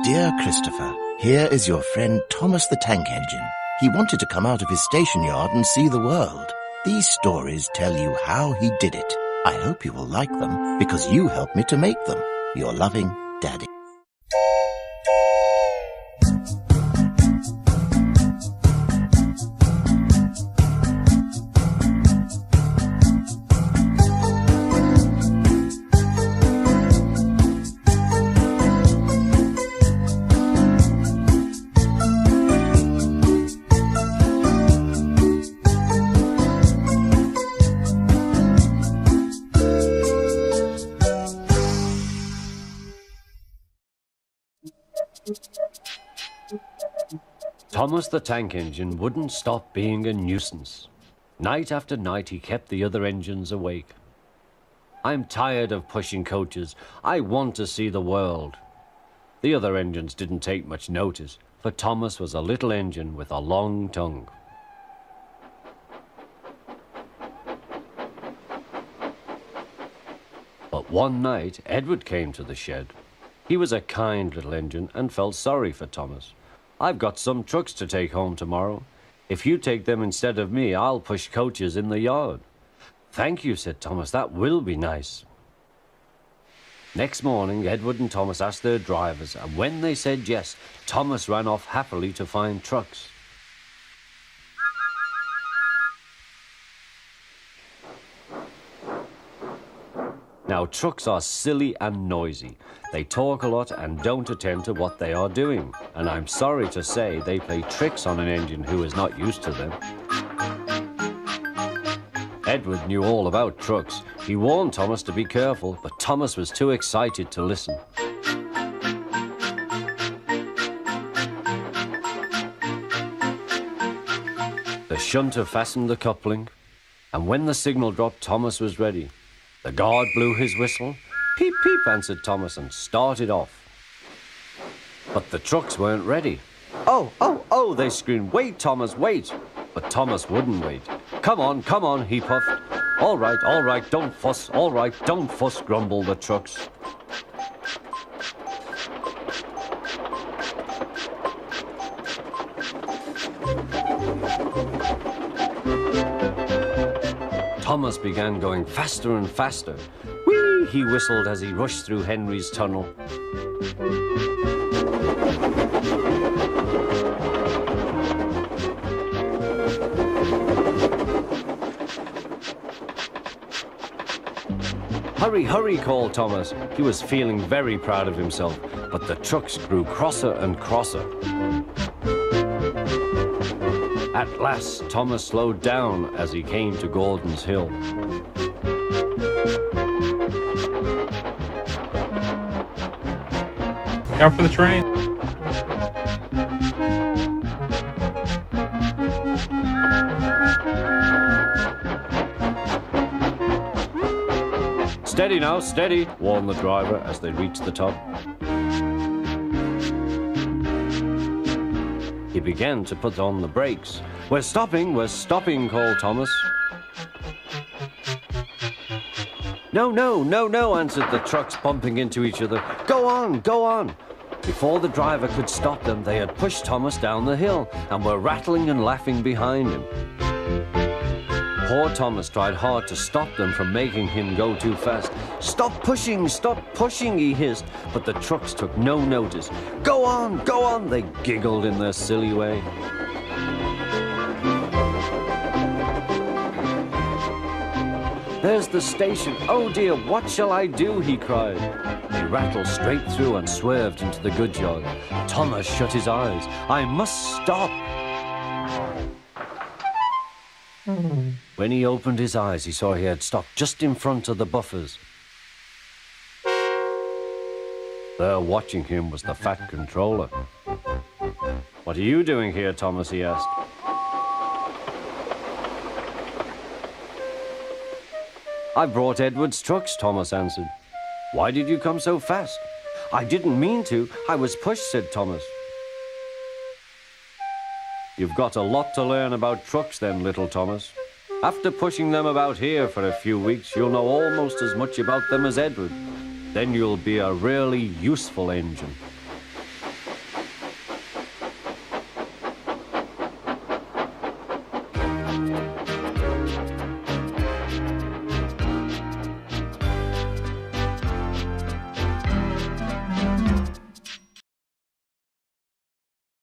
Dear Christopher, here is your friend Thomas the Tank Engine. He wanted to come out of his station yard and see the world. These stories tell you how he did it. I hope you will like them because you helped me to make them. Your loving Daddy. Thomas the Tank Engine wouldn't stop being a nuisance. Night after night he kept the other engines awake. I'm tired of pushing coaches. I want to see the world. The other engines didn't take much notice, for Thomas was a little engine with a long tongue. But one night, Edward came to the shed. He was a kind little engine and felt sorry for Thomas. I've got some trucks to take home tomorrow. If you take them instead of me, I'll push coaches in the yard. Thank you, said Thomas. That will be nice. Next morning, Edward and Thomas asked their drivers, and when they said yes, Thomas ran off happily to find trucks. Now, trucks are silly and noisy. They talk a lot and don't attend to what they are doing. And I'm sorry to say they play tricks on an engine who is not used to them. Edward knew all about trucks. He warned Thomas to be careful, but Thomas was too excited to listen. The shunter fastened the coupling, and when the signal dropped, Thomas was ready. The guard blew his whistle. Peep, peep, answered Thomas, and started off. But the trucks weren't ready. Oh, oh, oh, they screamed. Wait, Thomas, wait. But Thomas wouldn't wait. Come on, he puffed. All right, don't fuss. All right, don't fuss, grumbled the trucks. Thomas began going faster and faster. Whee! He whistled as he rushed through Henry's tunnel. Hurry, hurry, called Thomas. He was feeling very proud of himself, but the trucks grew crosser and crosser. At last, Thomas slowed down as he came to Gordon's Hill. Look out for the train. Steady now, steady, warned the driver as they reached the top. He began to put on the brakes. We're stopping, called Thomas. No, answered the trucks, bumping into each other. Go on, go on. Before the driver could stop them, they had pushed Thomas down the hill and were rattling and laughing behind him. Poor Thomas tried hard to stop them from making him go too fast. Stop pushing, he hissed, but the trucks took no notice. Go on, they giggled in their silly way. There's the station. Oh dear, what shall I do? He cried. He rattled straight through and swerved into the goods yard. Thomas shut his eyes. I must stop. When he opened his eyes, he saw he had stopped just in front of the buffers. There watching him was the fat controller. What are you doing here, Thomas? He asked. I brought Edward's trucks, Thomas answered. Why did you come so fast? I didn't mean to. I was pushed, said Thomas. You've got a lot to learn about trucks then, little Thomas. After pushing them about here for a few weeks, you'll know almost as much about them as Edward. Then you'll be a really useful engine.